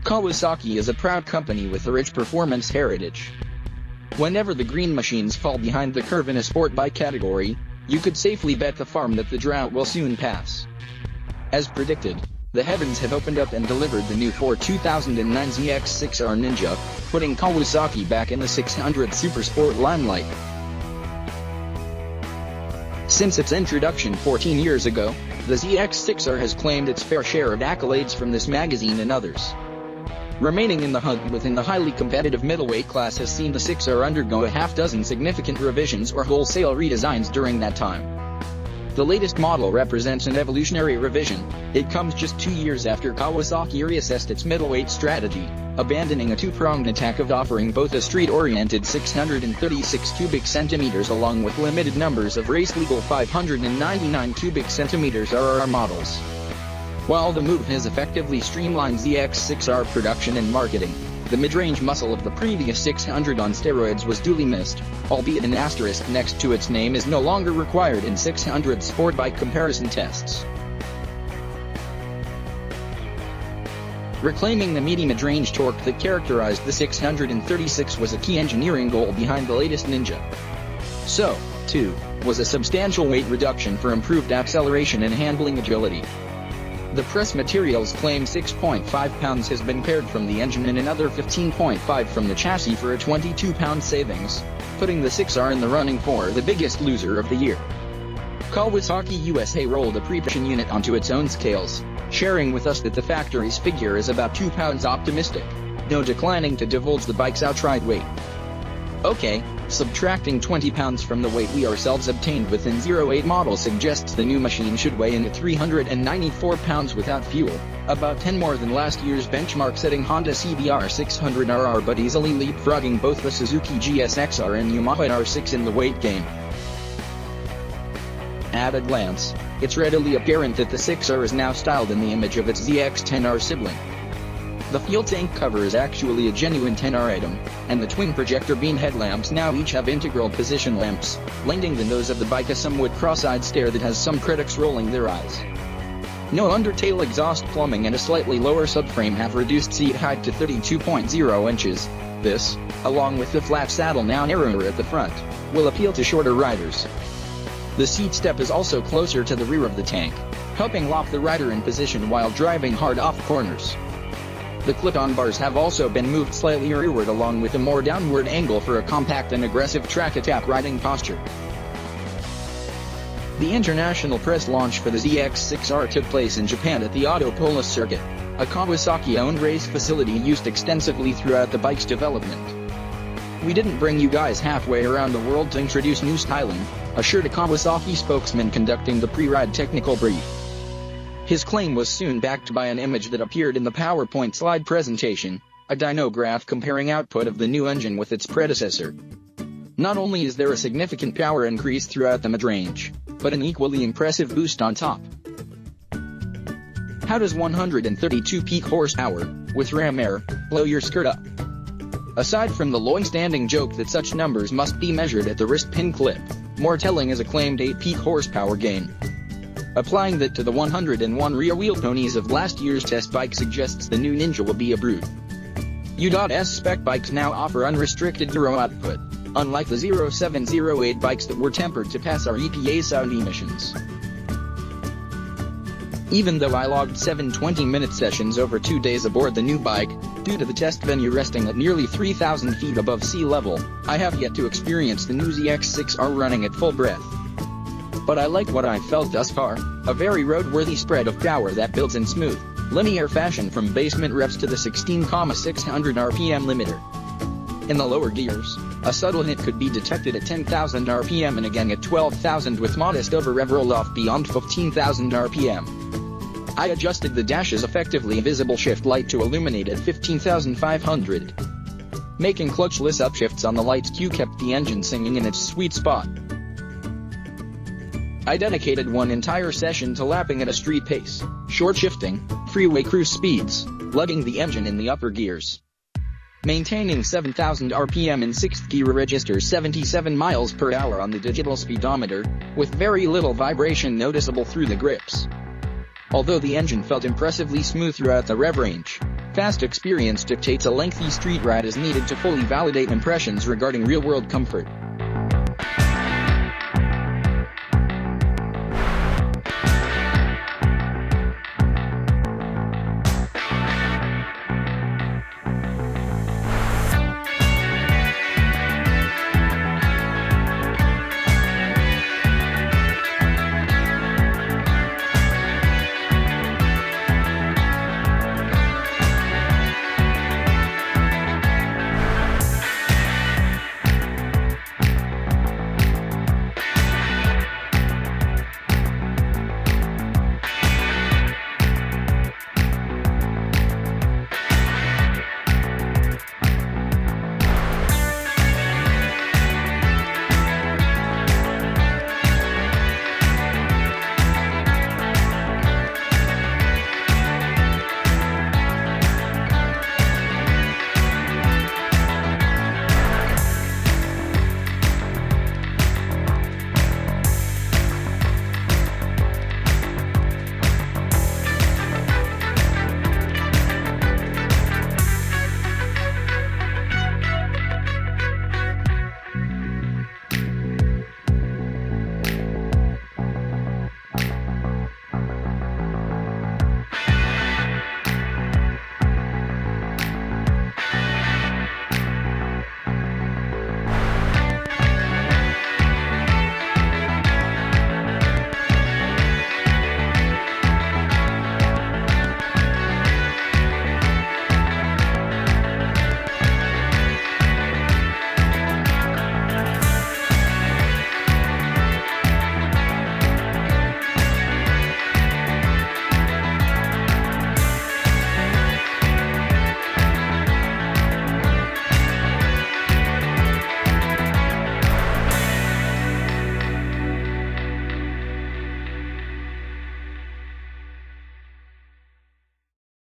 Kawasaki is a proud company with a rich performance heritage. Whenever the green machines fall behind the curve in a sport bike category, you could safely bet the farm that the drought will soon pass. As predicted, the heavens have opened up and delivered the new 2009 ZX-6R Ninja, putting Kawasaki back in the 600 Supersport limelight. Since its introduction 14 years ago, the ZX-6R has claimed its fair share of accolades from this magazine and others. Remaining in the hunt within the highly competitive middleweight class has seen the 6R undergo a half-dozen significant revisions or wholesale redesigns during that time. The latest model represents an evolutionary revision. It comes just 2 years after Kawasaki reassessed its middleweight strategy, abandoning a two-pronged attack of offering both a street-oriented 636 cubic centimeters along with limited numbers of race-legal 599 cubic centimeters RR models. While the move has effectively streamlined ZX-6R production and marketing, the mid-range muscle of the previous 600 on steroids was duly missed, albeit an asterisk next to its name is no longer required in 600 sport bike comparison tests. Reclaiming the meaty mid-range torque that characterized the 636 was a key engineering goal behind the latest Ninja. So, too, was a substantial weight reduction for improved acceleration and handling agility. The press materials claim 6.5 pounds has been pared from the engine and another 15.5 from the chassis for a 22-pound savings, putting the 6R in the running for the biggest loser of the year. Kawasaki USA rolled a pre-production unit onto its own scales, sharing with us that the factory's figure is about 2 pounds optimistic, no declining to divulge the bike's outright weight. Okay, subtracting 20 pounds from the weight we ourselves obtained within 08 model suggests the new machine should weigh in at 394 pounds without fuel, about 10 more than last year's benchmark-setting Honda CBR 600RR, but easily leapfrogging both the Suzuki GSX-R and Yamaha R6 in the weight game. At a glance, it's readily apparent that the 6R is now styled in the image of its ZX-10R sibling. The fuel tank cover is actually a genuine 10R item, and the twin projector beam headlamps now each have integral position lamps, lending the nose of the bike a somewhat cross-eyed stare that has some critics rolling their eyes. No undertail exhaust plumbing and a slightly lower subframe have reduced seat height to 32.0 inches. This, along with the flat saddle now narrower at the front, will appeal to shorter riders. The seat step is also closer to the rear of the tank, helping lock the rider in position while driving hard off corners. The clip-on bars have also been moved slightly rearward along with a more downward angle for a compact and aggressive track-attack riding posture. The international press launch for the ZX-6R took place in Japan at the Autopolis Circuit, a Kawasaki-owned race facility used extensively throughout the bike's development. "We didn't bring you guys halfway around the world to introduce new styling," assured a Kawasaki spokesman conducting the pre-ride technical brief. His claim was soon backed by an image that appeared in the PowerPoint slide presentation, a dyno graph comparing output of the new engine with its predecessor. Not only is there a significant power increase throughout the mid-range, but an equally impressive boost on top. How does 132 peak horsepower, with ram air, blow your skirt up? Aside from the long-standing joke that such numbers must be measured at the wrist pin clip, more telling is a claimed 8 peak horsepower gain. Applying that to the 101 rear wheel ponies of last year's test bike suggests the new Ninja will be a brute. U.S spec bikes now offer unrestricted zero output, unlike the 0708 bikes that were tempered to pass our EPA sound emissions. Even though I logged 7 20-minute sessions over 2 days aboard the new bike, due to the test venue resting at nearly 3,000 feet above sea level, I have yet to experience the new ZX-6R running at full breath. But I like what I've felt thus far, a very roadworthy spread of power that builds in smooth, linear fashion from basement revs to the 16,600 RPM limiter. In the lower gears, a subtle hit could be detected at 10,000 RPM and again at 12,000 with modest over-rev roll-off beyond 15,000 RPM. I adjusted the dash's effectively visible shift light to illuminate at 15,500. Making clutchless upshifts on the light's cue kept the engine singing in its sweet spot. I dedicated one entire session to lapping at a street pace, short shifting, freeway cruise speeds, lugging the engine in the upper gears. Maintaining 7,000 RPM in 6th gear registers 77 miles per hour on the digital speedometer, with very little vibration noticeable through the grips. Although the engine felt impressively smooth throughout the rev range, Past experience dictates a lengthy street ride is needed to fully validate impressions regarding real-world comfort.